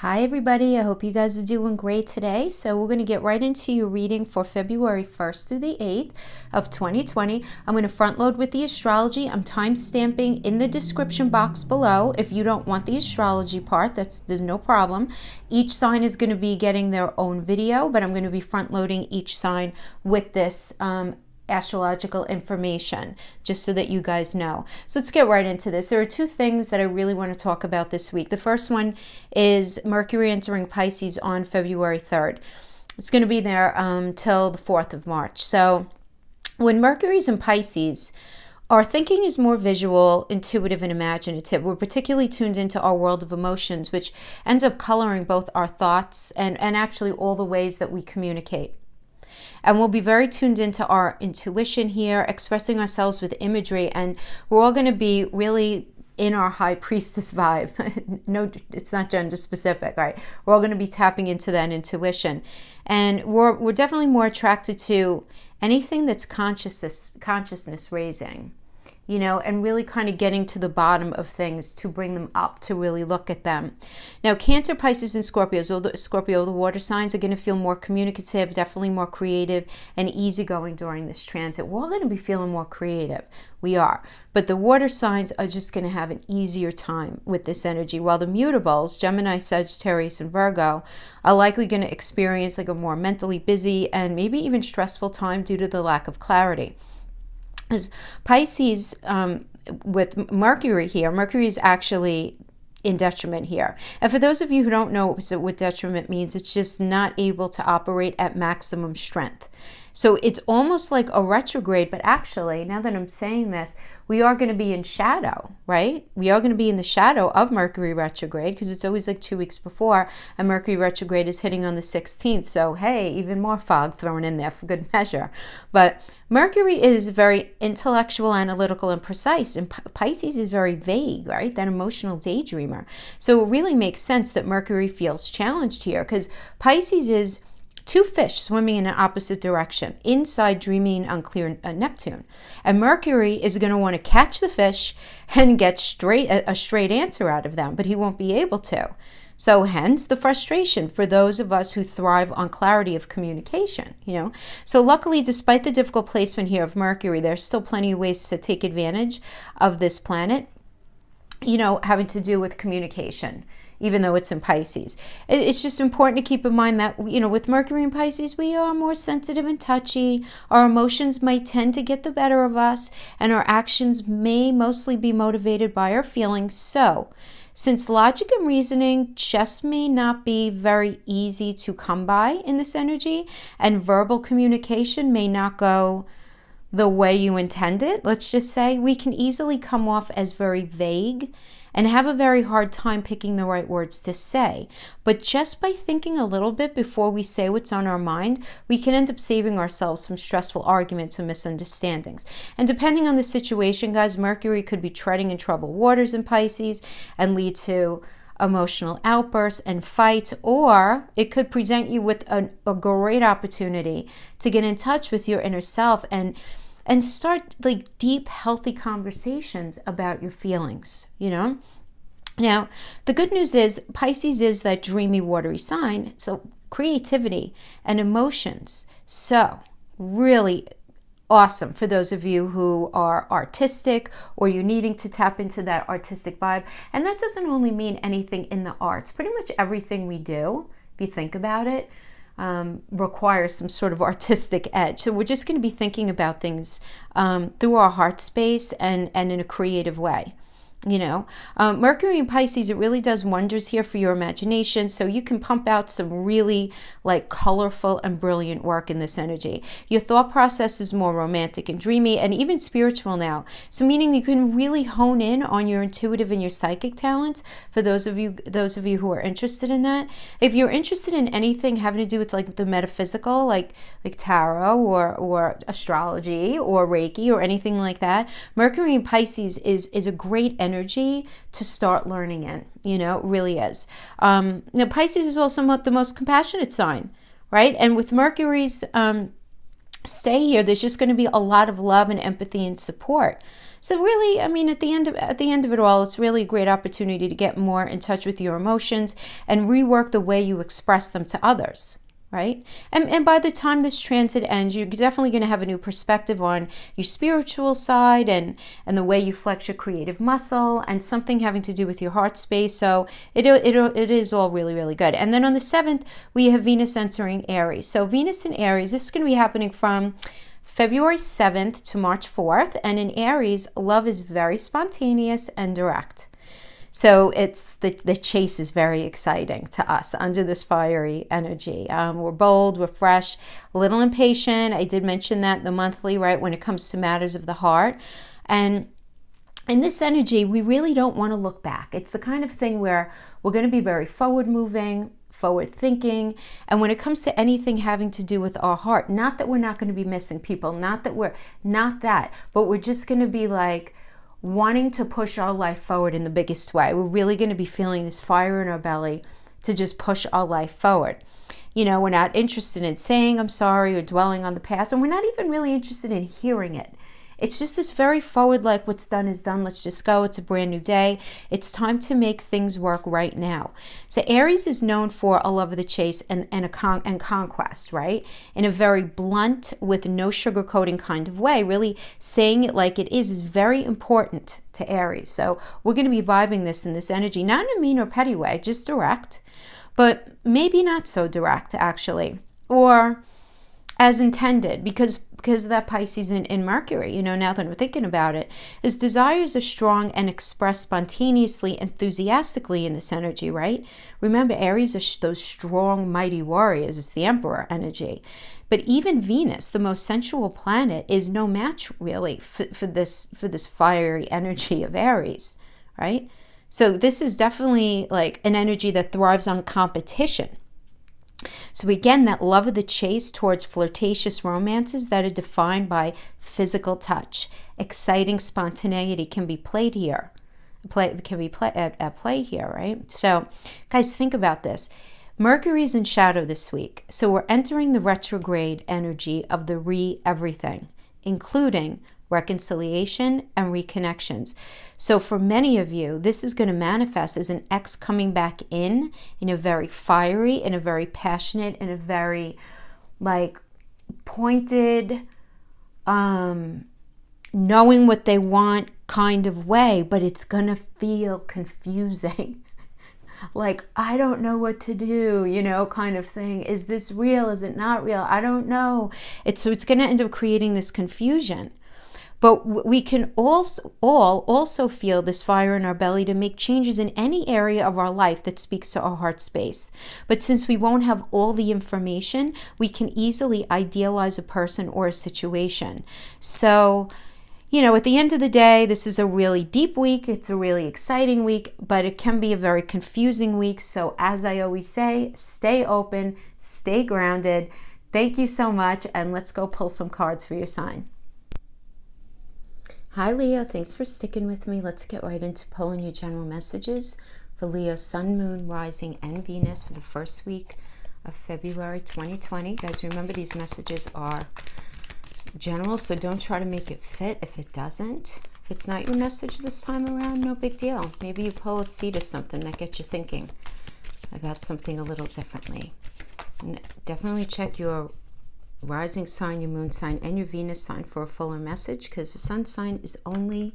Hi everybody, I hope you guys are doing great today. So we're going to get right into your reading for February 1st through the 8th of 2020. I'm going to front load with the astrology. I'm time stamping in the description box below. If you don't want the astrology part, there's no problem. Each sign is going to be getting their own video, but I'm going to be front loading each sign with this astrological information, just so that you guys know. So let's get right into this. There are two things that I really want to talk about this week. The first one is Mercury entering Pisces on February 3rd. It's going to be there till the 4th of March. So when Mercury's in Pisces, our thinking is more visual, intuitive, and imaginative. We're particularly tuned into our world of emotions, which ends up coloring both our thoughts and actually all the ways that we communicate. And we'll be very tuned into our intuition here, expressing ourselves with imagery, and we're all going to be really in our high priestess vibe. No, it's not gender specific, right? We're all going to be tapping into that intuition, and we're definitely more attracted to anything that's consciousness raising, and really kind of getting to the bottom of things to bring them up, to really look at them. Now, Cancer, Pisces, and Scorpio, the water signs, are going to feel more communicative, definitely more creative and easygoing during this transit. We're all going to be feeling more creative. We are. But the water signs are just going to have an easier time with this energy, while the mutables, Gemini, Sagittarius, and Virgo, are likely going to experience like a more mentally busy and maybe even stressful time due to the lack of clarity. As Pisces, with Mercury here, Mercury is actually in detriment here. And for those of you who don't know what detriment means, it's just not able to operate at maximum strength. So it's almost like a retrograde, but actually, now that I'm saying this, we are going to be in shadow, right? We are going to be in the shadow of Mercury retrograde, because it's always like 2 weeks before, and Mercury retrograde is hitting on the 16th. So hey, even more fog thrown in there for good measure. But Mercury is very intellectual, analytical, and precise, and Pisces is very vague, right? That emotional daydreamer. So it really makes sense that Mercury feels challenged here, because Pisces is two fish swimming in an opposite direction, inside dreamy and unclear Neptune. And Mercury is going to want to catch the fish and get a straight answer out of them, but he won't be able to. So hence the frustration for those of us who thrive on clarity of communication, So luckily, despite the difficult placement here of Mercury, there's still plenty of ways to take advantage of this planet, having to do with communication, even though it's in Pisces. It's just important to keep in mind that, with Mercury in Pisces, we are more sensitive and touchy. Our emotions might tend to get the better of us, and our actions may mostly be motivated by our feelings. So, since logic and reasoning just may not be very easy to come by in this energy, and verbal communication may not go the way you intended, let's just say, we can easily come off as very vague and have a very hard time picking the right words to say. But just by thinking a little bit before we say what's on our mind, we can end up saving ourselves from stressful arguments and misunderstandings. And depending on the situation, guys, Mercury could be treading in troubled waters in Pisces and lead to emotional outbursts and fights, or it could present you with a great opportunity to get in touch with your inner self and start like deep, healthy conversations about your feelings, Now, the good news is Pisces is that dreamy, watery sign, so creativity and emotions. So really awesome for those of you who are artistic, or you're needing to tap into that artistic vibe. And that doesn't only mean anything in the arts. Pretty much everything we do, if you think about it, requires some sort of artistic edge. So we're just going to be thinking about things through our heart space and in a creative way. Mercury in Pisces, it really does wonders here for your imagination. So you can pump out some really like colorful and brilliant work in this energy. Your thought process is more romantic and dreamy and even spiritual now. So meaning you can really hone in on your intuitive and your psychic talents for those of you who are interested in that. If you're interested in anything having to do with like the metaphysical, like tarot or astrology or Reiki or anything like that, Mercury in Pisces is a great energy to start learning in, it really is. Now, Pisces is also the most compassionate sign, right? And with Mercury's stay here, there's just going to be a lot of love and empathy and support. So really, I mean, at the end of it all, it's really a great opportunity to get more in touch with your emotions and rework the way you express them to others. Right? And by the time this transit ends, you're definitely going to have a new perspective on your spiritual side and the way you flex your creative muscle and something having to do with your heart space. So it is all really, really good. And then on the 7th, we have Venus entering Aries. So Venus in Aries, this is going to be happening from February 7th to March 4th. And in Aries, love is very spontaneous and direct. So it's the chase is very exciting to us under this fiery energy. We're bold, we're fresh, a little impatient. I did mention that in the monthly, right, when it comes to matters of the heart. And in this energy, we really don't want to look back. It's the kind of thing where we're going to be very forward moving, forward thinking. And when it comes to anything having to do with our heart, not that we're not going to be missing people, not that, but we're just going to be like, wanting to push our life forward in the biggest way. We're really going to be feeling this fire in our belly to just push our life forward. You know, we're not interested in saying I'm sorry or dwelling on the past, and we're not even really interested in hearing it. It's just this very forward, like what's done is done. Let's just go. It's a brand new day. It's time to make things work right now. So Aries is known for a love of the chase and conquest, right? In a very blunt, with no sugarcoating kind of way. Really saying it like it is very important to Aries. So we're going to be vibing this in this energy, not in a mean or petty way, just direct, but maybe not so direct actually, or as intended, because of that Pisces in Mercury, you know, now that I'm thinking about it, his desires are strong and expressed spontaneously, enthusiastically in this energy, right? Remember, Aries are those strong, mighty warriors. It's the Emperor energy. But even Venus, the most sensual planet, is no match really for this fiery energy of Aries, right? So this is definitely like an energy that thrives on competition. So again, that love of the chase towards flirtatious romances that are defined by physical touch. Exciting spontaneity can be played here. At play here, right? So guys, think about this. Mercury's in shadow this week. So we're entering the retrograde energy of the everything, including reconciliation and reconnections. So for many of you, this is going to manifest as an ex coming back in a very fiery, in a very passionate, in a very like pointed, knowing what they want kind of way, but it's going to feel confusing. Like, I don't know what to do, you know, kind of thing. Is this real? Is it not real? I don't know. So it's going to end up creating this confusion. But we can also feel this fire in our belly to make changes in any area of our life that speaks to our heart space. But since we won't have all the information, we can easily idealize a person or a situation. So, you know, at the end of the day, this is a really deep week. It's a really exciting week, but it can be a very confusing week. So as I always say, stay open, stay grounded. Thank you so much. And let's go pull some cards for your sign. Hi Leo, thanks for sticking with me. Let's get right into pulling your general messages for Leo, Sun, Moon, Rising, and Venus for the first week of February 2020. Guys, remember these messages are general, so don't try to make it fit if it doesn't. If it's not your message this time around, no big deal. Maybe you pull a seed of something that gets you thinking about something a little differently. And definitely check your rising sign, your moon sign, and your Venus sign for a fuller message, because the sun sign is only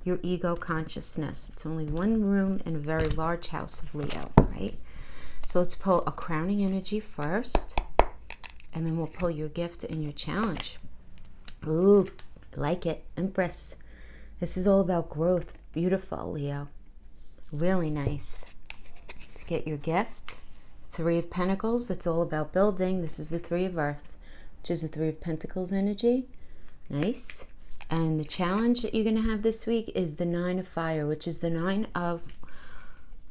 your ego consciousness. It's only one room in a very large house of Leo, right? So let's pull a crowning energy first, and then we'll pull your gift and your challenge. Ooh, like it. Empress. This is all about growth. Beautiful, Leo. Really nice. To get your gift, Three of Pentacles. It's all about building. This is the Three of Earth, which is the Three of Pentacles energy. Nice. And the challenge that you're going to have this week is the Nine of Fire, which is the Nine of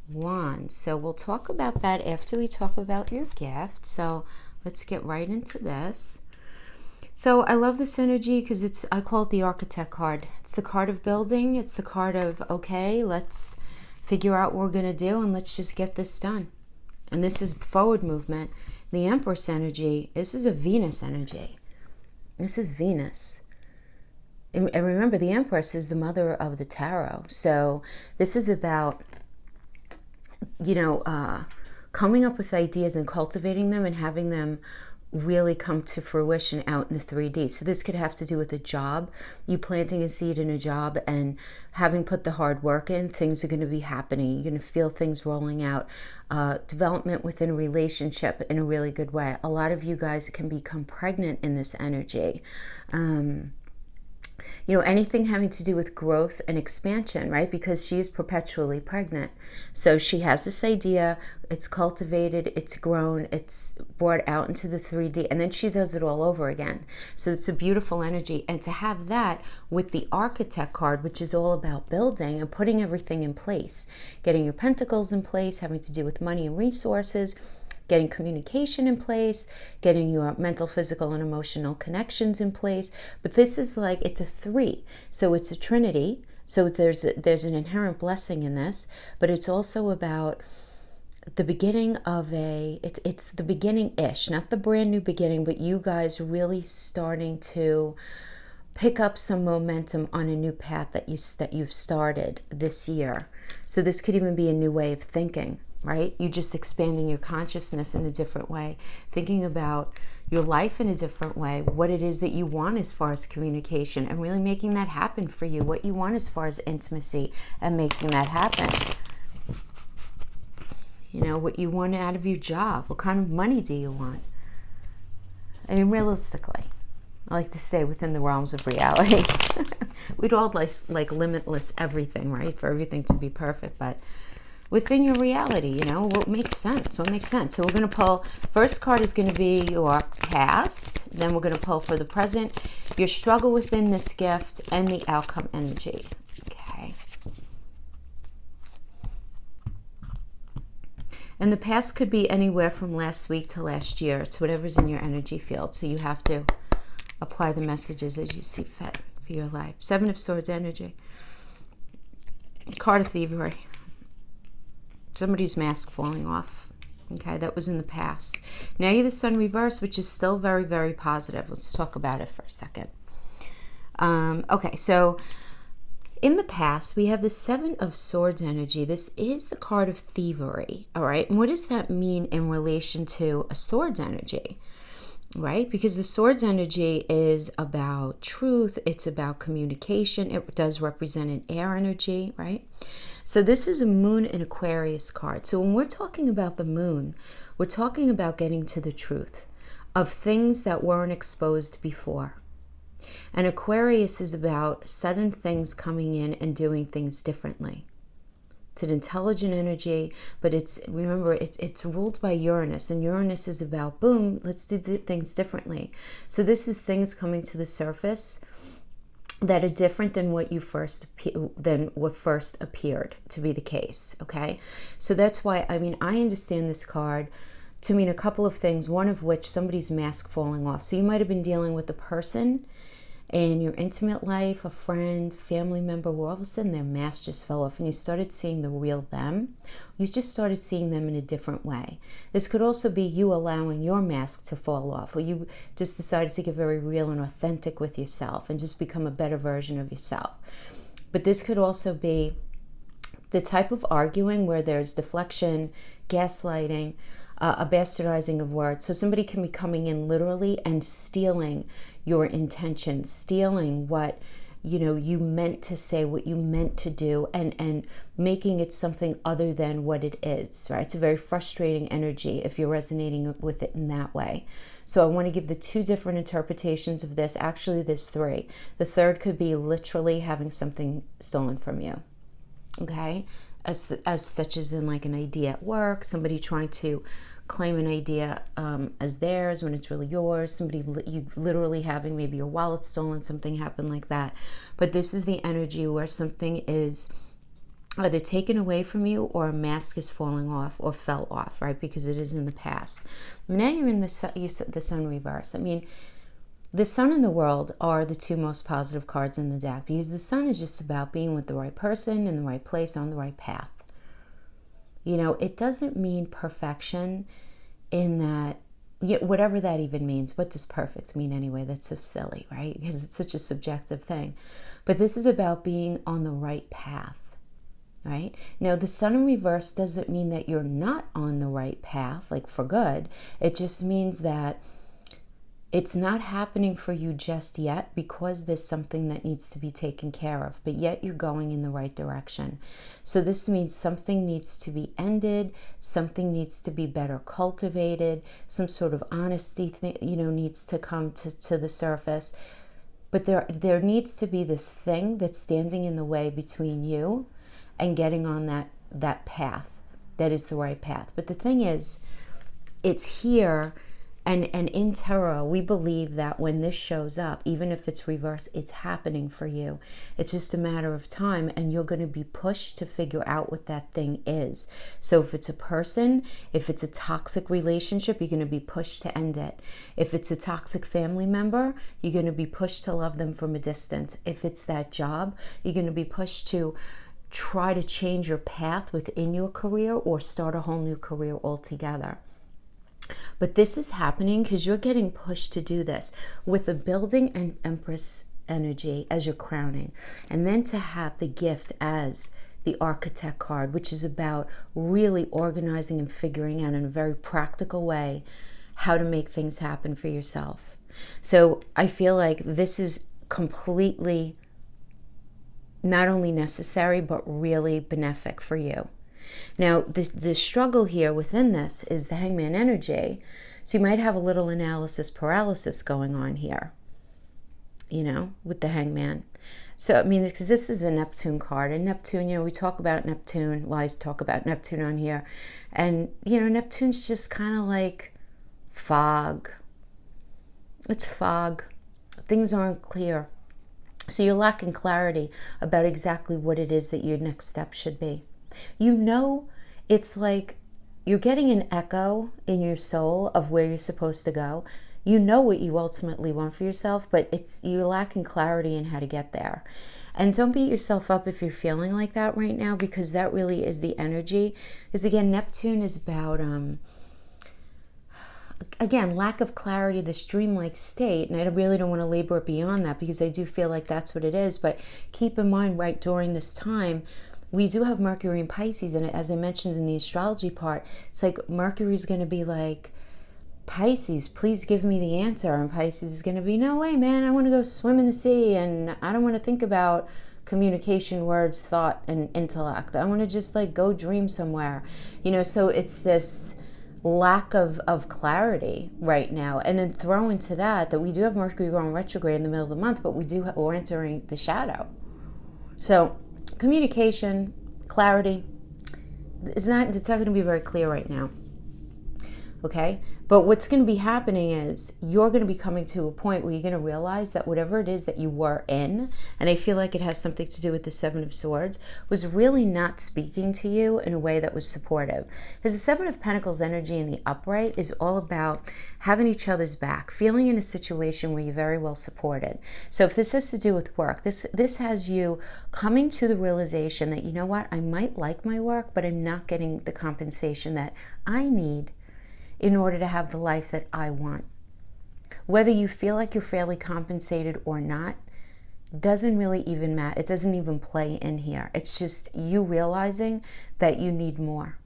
Wands. So we'll talk about that after we talk about your gift. So let's get right into this. So I love this energy because I call it the Architect card. It's the card of building. It's the card of, okay, let's figure out what we're going to do and let's just get this done. And this is forward movement. The Empress energy, this is a Venus energy. This is Venus. and remember, the Empress is the mother of the tarot. So this is about, coming up with ideas and cultivating them and having them really come to fruition out in the 3D. So this could have to do with a job, you planting a seed in a job and having put the hard work in, things are going to be happening. You're going to feel things rolling out. Development within a relationship in a really good way. A lot of you guys can become pregnant in this energy. Anything having to do with growth and expansion, right? Because she is perpetually pregnant. So she has this idea, it's cultivated, it's grown, it's brought out into the 3D, and then she does it all over again. So it's a beautiful energy. And to have that with the Architect card, which is all about building and putting everything in place, getting your pentacles in place, having to do with money and resources, getting communication in place, getting your mental, physical, and emotional connections in place. But this is like, it's a 3. So it's a trinity. So there's an inherent blessing in this, but it's also about the beginning of it's the beginning-ish, not the brand new beginning, but you guys really starting to pick up some momentum on a new path that you've started this year. So this could even be a new way of thinking, right? You just expanding your consciousness in a different way, thinking about your life in a different way, what it is that you want as far as communication, and really making that happen for you, what you want as far as intimacy, and making that happen. What you want out of your job, what kind of money do you want? I mean, realistically, I like to stay within the realms of reality. We'd all like limitless everything, right? For everything to be perfect, but within your reality, what makes sense? What makes sense? So we're going to pull, first card is going to be your past. Then we're going to pull for the present, your struggle within this gift, and the outcome energy. Okay. And the past could be anywhere from last week to last year. It's whatever's in your energy field. So you have to apply the messages as you see fit for your life. 7 of Swords energy. Card of Thievery. Somebody's mask falling off. Okay, that was in the past. Now you're the Sun reverse, which is still very, very positive. Let's talk about it for a second. Okay, so in the past, we have the 7 of Swords energy. This is the card of thievery, all right? And what does that mean in relation to a Swords energy, right? Because the Swords energy is about truth. It's about communication. It does represent an air energy, right? So this is a Moon in Aquarius card. So when we're talking about the moon, we're talking about getting to the truth of things that weren't exposed before. And Aquarius is about sudden things coming in and doing things differently. It's an intelligent energy, but remember, it's ruled by Uranus, and Uranus is about, boom, let's do things differently. So this is things coming to the surface that are different than what first appeared to be the case. Okay, so that's why I understand this card to mean a couple of things. One of which, somebody's mask falling off. So you might have been dealing with a person in your intimate life, a friend, family member, where all of a sudden their mask just fell off and you started seeing the real them. You just started seeing them in a different way. This could also be you allowing your mask to fall off, or you just decided to get very real and authentic with yourself and just become a better version of yourself. But this could also be the type of arguing where there's deflection, gaslighting, a bastardizing of words. So somebody can be coming in literally and stealing your intention, stealing what you meant to say, what you meant to do, and making it something other than what it is, right? It's a very frustrating energy if you're resonating with it in that way. So I want to give the 2 different interpretations of this. Actually, there's 3. The third could be literally having something stolen from you, okay? As such as in like an idea at work, somebody trying to claim an idea as theirs when it's really yours, somebody you literally having maybe your wallet stolen, something happened like that. But this is the energy where something is either taken away from you or a mask is falling off or fell off, right? Because it is in the past. Now you're in the Sun reverse. I mean, the Sun and the World are the 2 most positive cards in the deck, because the Sun is just about being with the right person in the right place on the right path. It doesn't mean perfection in that Yeah, whatever that even means. What does perfect mean anyway? That's so silly, right? Because it's such a subjective thing. But this is about being on the right path, right? Now, the sun in reverse doesn't mean that you're not on the right path, like for good. It just means that it's not happening for you just yet because there's something that needs to be taken care of, but yet you're going in the right direction. So this means something needs to be ended, something needs to be better cultivated, some sort of honesty needs to come to the surface. But there needs to be this thing that's standing in the way between you and getting on that path that is the right path. But the thing is, it's here. And in tarot, we believe that when this shows up, even if it's reverse, it's happening for you. It's just a matter of time, and you're going to be pushed to figure out what that thing is. So if it's a person, if it's a toxic relationship, you're going to be pushed to end it. If it's a toxic family member, you're going to be pushed to love them from a distance. If it's that job, you're going to be pushed to try to change your path within your career or start a whole new career altogether. But this is happening because you're getting pushed to do this with the building and Empress energy as your crowning. And then to have the gift as the Architect card, which is about really organizing and figuring out in a very practical way how to make things happen for yourself. So I feel like this is completely not only necessary, but really benefic for you. Now, the struggle here within this is the Hangman energy. So you might have a little analysis paralysis going on here, with the Hangman. So, because this is a Neptune card. And Neptune, we talk about Neptune. Well, I talk about Neptune on here. And, Neptune's just kind of like fog. It's fog. Things aren't clear. So you're lacking clarity about exactly what it is that your next step should be. It's like you're getting an echo in your soul of where you're supposed to go. You know what you ultimately want for yourself, but you're lacking clarity in how to get there. And don't beat yourself up if you're feeling like that right now, because that really is the energy. Because again, Neptune is about, lack of clarity, this dreamlike state. And I really don't want to labor it beyond that, because I do feel like that's what it is. But keep in mind, right during this time, we do have Mercury in Pisces, and as I mentioned in the astrology part, it's like Mercury's going to be like, Pisces, please give me the answer. And Pisces is going to be, no way, man, I want to go swim in the sea, and I don't want to think about communication, words, thought, and intellect. I want to just go dream somewhere. So it's this lack of clarity right now. And then throw into that we do have Mercury going retrograde in the middle of the month, but we're entering the shadow. So communication, clarity, it's not going to be very clear right now. Okay? But what's going to be happening is you're going to be coming to a point where you're going to realize that whatever it is that you were in, and I feel like it has something to do with the Seven of Swords, was really not speaking to you in a way that was supportive. Because the Seven of Pentacles energy in the upright is all about having each other's back, feeling in a situation where you're very well supported. So if this has to do with work, this has you coming to the realization that, you know what, I might like my work, but I'm not getting the compensation that I need in order to have the life that I want. Whether you feel like you're fairly compensated or not doesn't really even matter. It doesn't even play in here. It's just you realizing that you need more.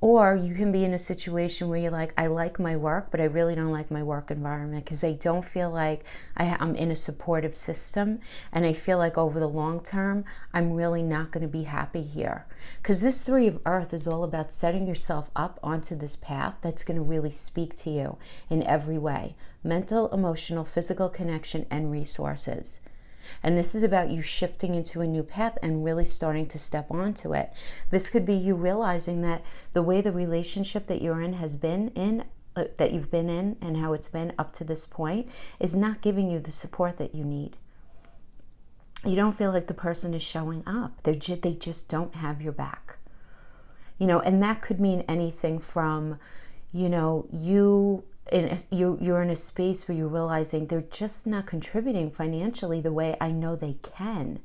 Or you can be in a situation where you're like, I like my work, but I really don't like my work environment because I don't feel like I'm in a supportive system. And I feel like over the long term, I'm really not going to be happy here. Because this Three of Earth is all about setting yourself up onto this path that's going to really speak to you in every way. Mental, emotional, physical connection, and resources. And this is about you shifting into a new path and really starting to step onto it. This could be you realizing that the way the relationship that you're in has been in, that you've been in, and how it's been up to this point is not giving you the support that you need. You don't feel like the person is showing up. They just don't have your back. And that could mean anything from, you're in a space where you're realizing they're just not contributing financially the way I know they can,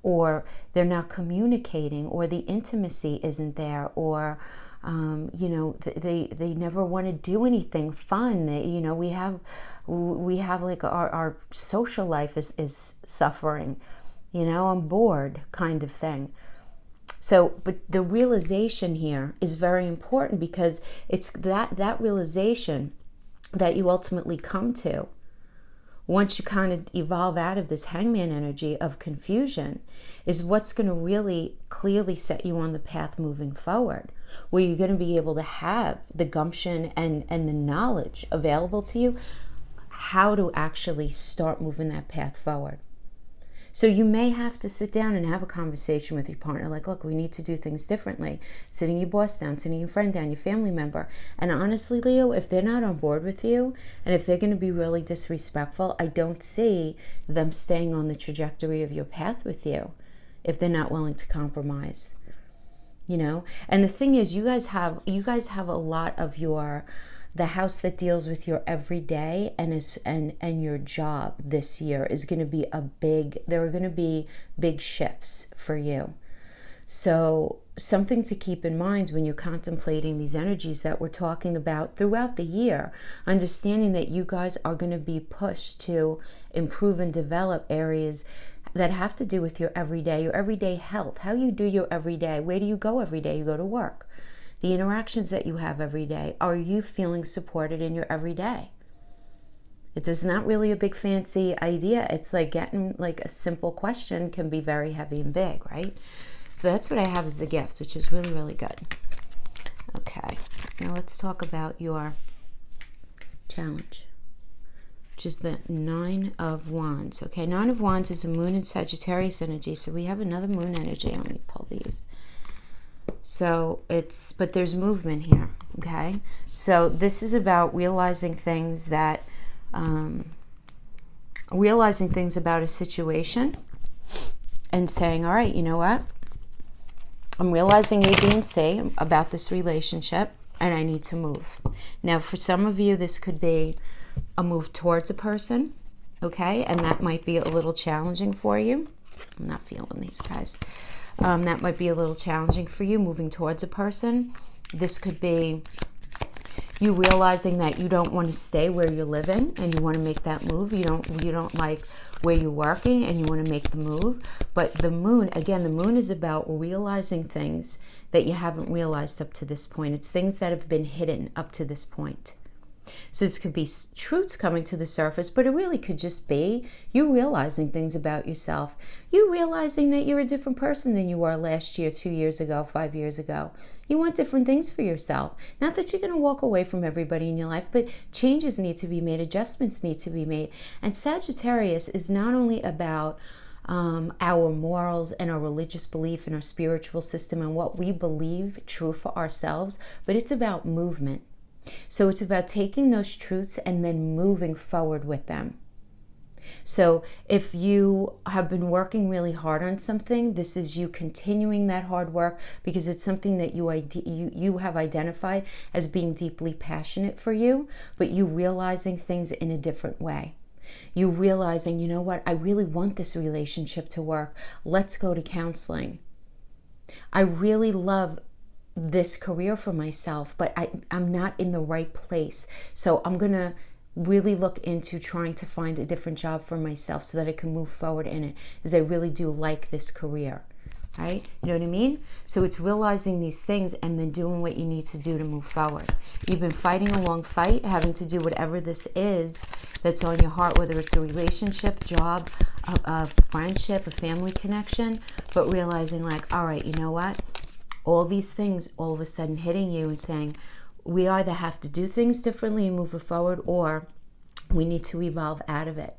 or they're not communicating, or the intimacy isn't there, or They never want to do anything fun. We have like our social life is suffering. I'm bored, kind of thing. So, but the realization here is very important, because it's that realization that you ultimately come to once you kind of evolve out of this hangman energy of confusion, is what's going to really clearly set you on the path moving forward, where you're going to be able to have the gumption and the knowledge available to you how to actually start moving that path forward. So you may have to sit down and have a conversation with your partner, like, look, we need to do things differently. Sitting your boss down, sitting your friend down, your family member. And honestly, Leo, if they're not on board with you, and if they're going to be really disrespectful, I don't see them staying on the trajectory of your path with you if they're not willing to compromise. And the thing is, you guys have a lot of the house that deals with your everyday and your job this year is going to be there are going to be big shifts for you. So something to keep in mind when you're contemplating these energies that we're talking about throughout the year, understanding that you guys are going to be pushed to improve and develop areas that have to do with your everyday health, how you do your everyday. Where do you go every day? You go to work. The interactions that you have every day, are you feeling supported in your everyday? It is not really a big fancy idea. It's like getting like a simple question can be very heavy and big, right? So that's what I have as the gift, which is really, really good. Okay, now let's talk about your challenge, which is the 9 of Wands. Okay, 9 of Wands is a moon in Sagittarius energy. So we have another moon energy. Let me pull these. So but there's movement here, okay? So this is about realizing things about a situation and saying, all right, you know what? I'm realizing A, B, and C about this relationship, and I need to move. Now, for some of you, this could be a move towards a person, okay? And that might be a little challenging for you. I'm not feeling these guys. That might be a little challenging for you, moving towards a person. This could be you realizing that you don't want to stay where you're living and you want to make that move. You don't like where you're working and you want to make the move. But the moon, again, the moon is about realizing things that you haven't realized up to this point. It's things that have been hidden up to this point. So this could be truths coming to the surface, but it really could just be you realizing things about yourself. You realizing that you're a different person than you were last year, 2 years ago, 5 years ago. You want different things for yourself. Not that you're going to walk away from everybody in your life, but changes need to be made, adjustments need to be made. And Sagittarius is not only about our morals and our religious belief and our spiritual system and what we believe true for ourselves, but it's about movement. So it's about taking those truths and then moving forward with them. So if you have been working really hard on something, this is you continuing that hard work because it's something that you have identified as being deeply passionate for you, but you realizing things in a different way. You realizing, you know what, I really want this relationship to work. Let's go to counseling. I really love this career for myself, but I'm not in the right place. So I'm going to really look into trying to find a different job for myself so that I can move forward in it, as I really do like this career, right? You know what I mean? So it's realizing these things and then doing what you need to do to move forward. You've been fighting a long fight, having to do whatever this is that's on your heart, whether it's a relationship, job, a friendship, a family connection, but realizing like, all right, you know what? All these things all of a sudden hitting you and saying, we either have to do things differently and move it forward, or we need to evolve out of it,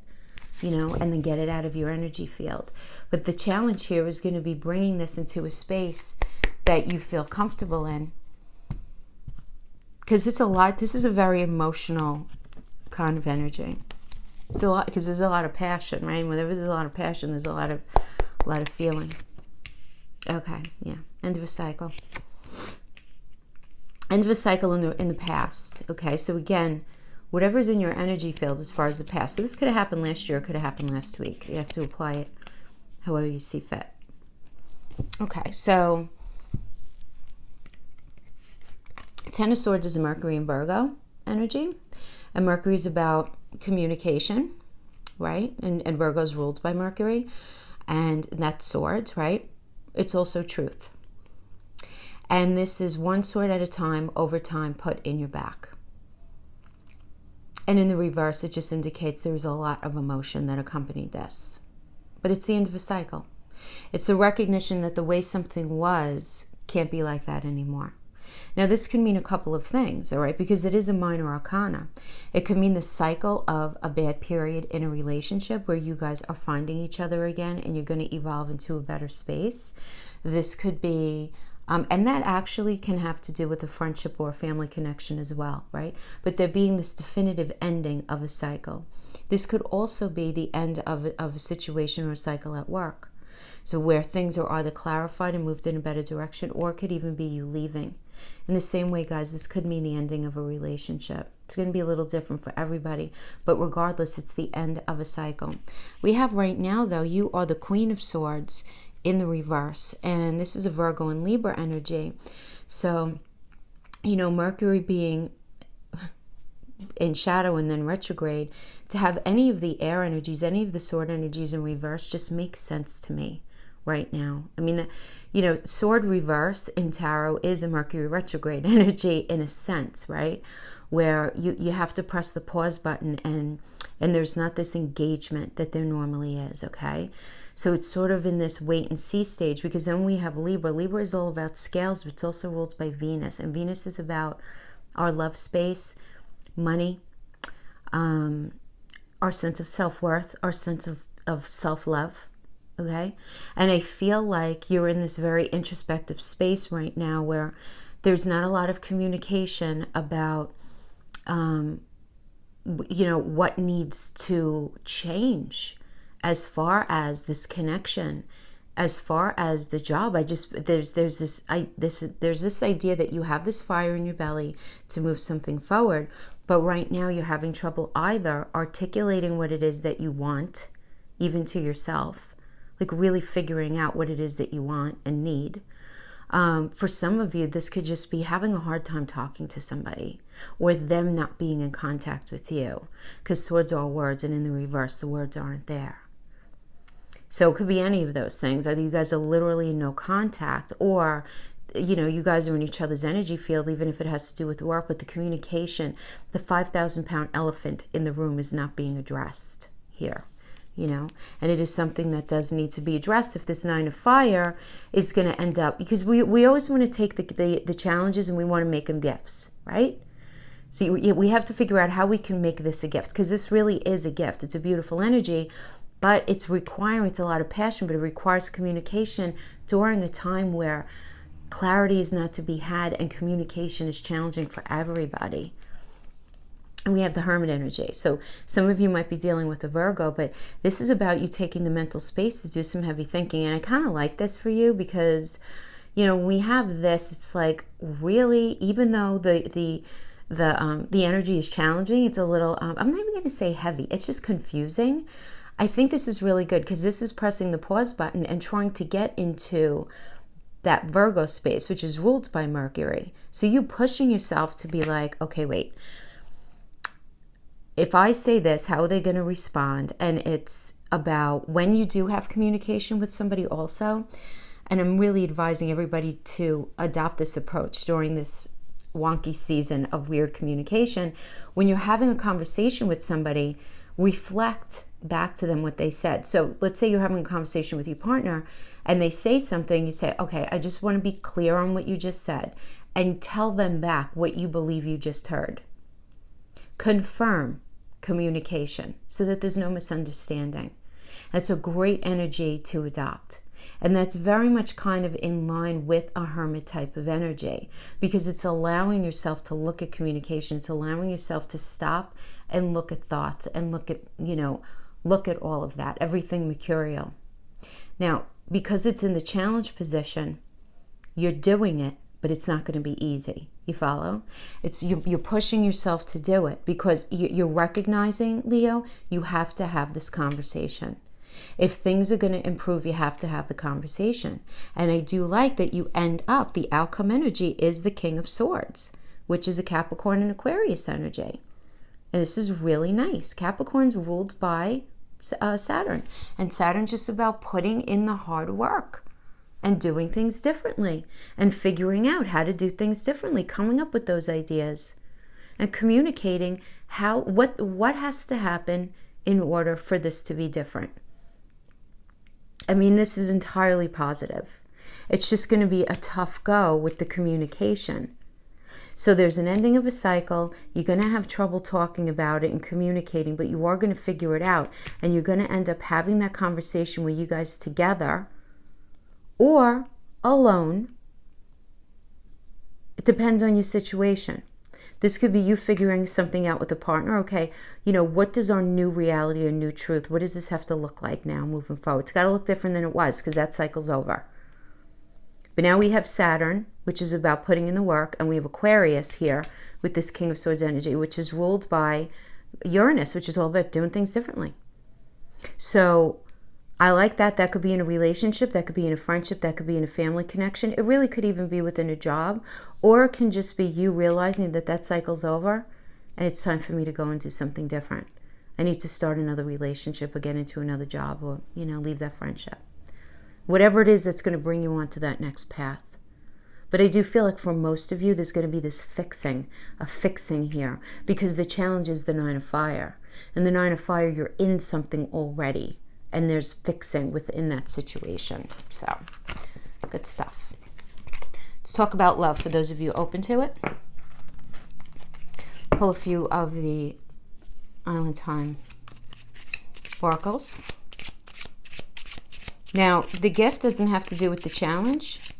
and then get it out of your energy field. But the challenge here is going to be bringing this into a space that you feel comfortable in. Because it's a lot, this is a very emotional kind of energy. It's a lot, because there's a lot of passion, right? Whenever there's a lot of passion, there's a lot of feeling. Okay, yeah. End of a cycle. End of a cycle in the past. Okay, so again, whatever's in your energy field as far as the past. So this could have happened last year, it could have happened last week. You have to apply it however you see fit. Okay, so Ten of Swords is a Mercury and Virgo energy. And Mercury is about communication, right? And Virgo is ruled by Mercury. And that's swords, right? It's also truth. And this is one sword at a time, over time, put in your back. And in the reverse, it just indicates there was a lot of emotion that accompanied this. But it's the end of a cycle. It's the recognition that the way something was can't be like that anymore. Now, this can mean a couple of things, all right? Because it is a minor arcana. It could mean the cycle of a bad period in a relationship where you guys are finding each other again and you're going to evolve into a better space. This could be, and that actually can have to do with a friendship or a family connection as well, right? But there being this definitive ending of a cycle. This could also be the end of a situation or a cycle at work. So where things are either clarified and moved in a better direction, or it could even be you leaving. In the same way, guys, this could mean the ending of a relationship. It's going to be a little different for everybody, but regardless, it's the end of a cycle. We have right now, though, you are the Queen of Swords in the reverse, and this is a Virgo and Libra energy. So, Mercury being in shadow and then retrograde, to have any of the air energies, any of the sword energies in reverse just makes sense to me right now. I mean, sword reverse in tarot is a Mercury retrograde energy in a sense, right? Where you have to press the pause button and there's not this engagement that there normally is, okay? So it's sort of in this wait and see stage, because then we have Libra. Libra is all about scales, but it's also ruled by Venus. And Venus is about our love space, money, our sense of self-worth, our sense of self-love. Okay. And I feel like you're in this very introspective space right now where there's not a lot of communication about, what needs to change as far as this connection, as far as the job. There's this idea that you have this fire in your belly to move something forward, but right now you're having trouble either articulating what it is that you want, even to yourself, like really figuring out what it is that you want and need. For some of you, this could just be having a hard time talking to somebody, or them not being in contact with you, because swords are words, and in the reverse, the words aren't there. So it could be any of those things. Either you guys are literally in no contact, or you guys are in each other's energy field, even if it has to do with work, but the communication, the 5,000-pound elephant in the room is not being addressed here. And it is something that does need to be addressed if this 9 of fire is going to end up, because we always want to take the challenges and we want to make them gifts, right? So we have to figure out how we can make this a gift, because this really is a gift. It's a beautiful energy, but it's a lot of passion, but it requires communication during a time where clarity is not to be had and communication is challenging for everybody. And we have the Hermit energy. So some of you might be dealing with a Virgo, but this is about you taking the mental space to do some heavy thinking. And I kind of like this for you because, we have this, it's like really, even though the energy is challenging, it's a little, I'm not even going to say heavy. It's just confusing. I think this is really good because this is pressing the pause button and trying to get into that Virgo space, which is ruled by Mercury. So you pushing yourself to be like, okay, wait, if I say this, how are they going to respond? And it's about when you do have communication with somebody also. And I'm really advising everybody to adopt this approach during this wonky season of weird communication. When you're having a conversation with somebody, reflect back to them what they said. So let's say you're having a conversation with your partner and they say something, you say, okay, I just want to be clear on what you just said, and tell them back what you believe you just heard. Confirm communication so that there's no misunderstanding. That's a great energy to adopt. And that's very much kind of in line with a hermit type of energy, because it's allowing yourself to look at communication. It's allowing yourself to stop and look at thoughts and look at all of that, everything mercurial. Now, because it's in the challenge position, you're doing it, but it's not going to be easy. You follow? You're pushing yourself to do it because you're recognizing, Leo, you have to have this conversation. If things are going to improve, you have to have the conversation. And I do like that you end up, the outcome energy is the King of Swords, which is a Capricorn and Aquarius energy. And this is really nice. Capricorn's ruled by Saturn. And Saturn's just about putting in the hard work and doing things differently and figuring out how to do things differently, coming up with those ideas and communicating what has to happen in order for this to be different. I mean, this is entirely positive. It's just going to be a tough go with the communication. So there's an ending of a cycle. You're going to have trouble talking about it and communicating, but you are going to figure it out. And you're going to end up having that conversation with you guys together or alone. It depends on your situation. This could be you figuring something out with a partner. Okay, what does our new reality or new truth, what does this have to look like now moving forward? It's got to look different than it was because that cycle's over. But now we have Saturn, which is about putting in the work, and we have Aquarius here with this King of Swords energy, which is ruled by Uranus, which is all about doing things differently. So I like that. That could be in a relationship, that could be in a friendship, that could be in a family connection. It really could even be within a job, or it can just be you realizing that cycle's over and it's time for me to go and do something different. I need to start another relationship or get into another job or, leave that friendship. Whatever it is that's going to bring you on to that next path. But I do feel like for most of you, there's going to be this a fixing here, because the challenge is the 9 of Fire. And the 9 of Fire, you're in something already, and there's fixing within that situation. So, good stuff. Let's talk about love for those of you open to it. Pull a few of the Island Time oracles. Now, the gift doesn't have to do with the challenge.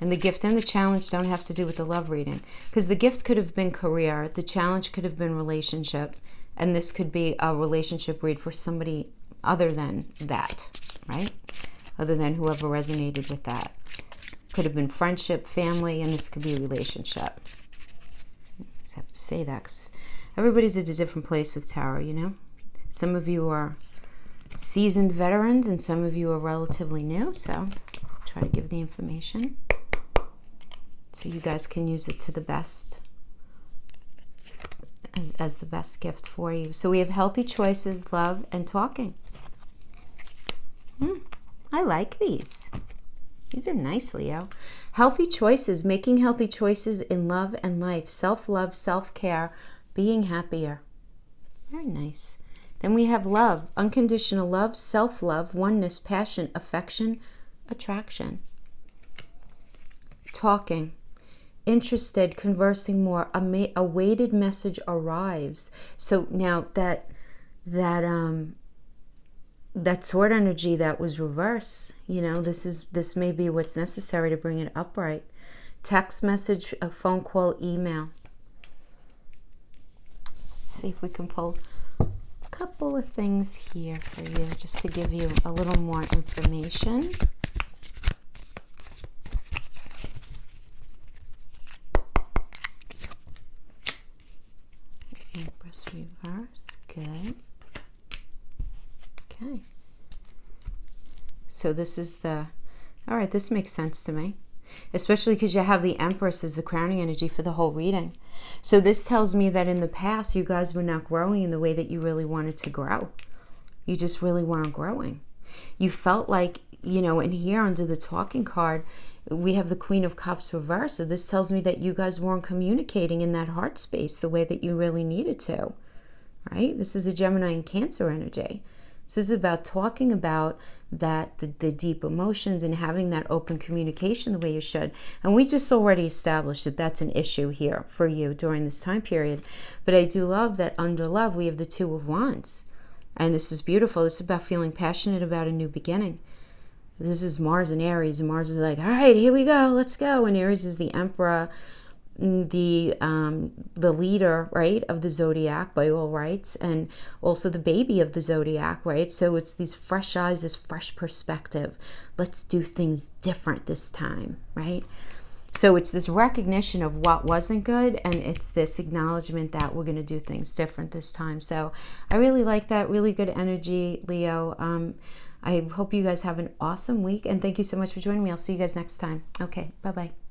And the gift and the challenge don't have to do with the love reading. Because the gift could have been career. The challenge could have been relationship. And this could be a relationship read for somebody other than that, right? Other than whoever resonated with that. Could have been friendship, family, and this could be a relationship. I just have to say that because everybody's at a different place with tarot, Some of you are seasoned veterans and some of you are relatively new, so try to give the information so you guys can use it to the best as the best gift for you. So we have healthy choices, love, and talking. I like these. These are nice, Leo. Healthy choices, making healthy choices in love and life, self-love, self-care, being happier. Very nice. Then we have love, unconditional love, self-love, oneness, passion, affection, attraction. Talking, interested, conversing more, a weighted message arrives. So now that sword energy that was reverse, this may be what's necessary to bring it upright. Text message, a phone call, email. Let's see if we can pull couple of things here for you just to give you a little more information. Empress reverse, good. Okay. So this is all right, this makes sense to me. Especially because you have the Empress as the crowning energy for the whole reading. So this tells me that in the past, you guys were not growing in the way that you really wanted to grow. You just really weren't growing. You felt like, and here under the talking card, we have the Queen of Cups reversed. So this tells me that you guys weren't communicating in that heart space the way that you really needed to, right? This is a Gemini and Cancer energy. So this is about talking about that, the deep emotions and having that open communication the way you should. And we just already established that that's an issue here for you during this time period. But I do love that under love, we have the Two of Wands. And this is beautiful. This is about feeling passionate about a new beginning. This is Mars and Aries. And Mars is like, all right, here we go. Let's go. And Aries is the Emperor, the leader, right, of the zodiac by all rights, and also the baby of the zodiac, right? So it's these fresh eyes, this fresh perspective. Let's do things different this time, right? So it's this recognition of what wasn't good, and it's this acknowledgement that we're going to do things different this time. So I really like that. Really good energy, Leo. I hope you guys have an awesome week, and thank you so much for joining me. I'll see you guys next time. Okay, bye-bye.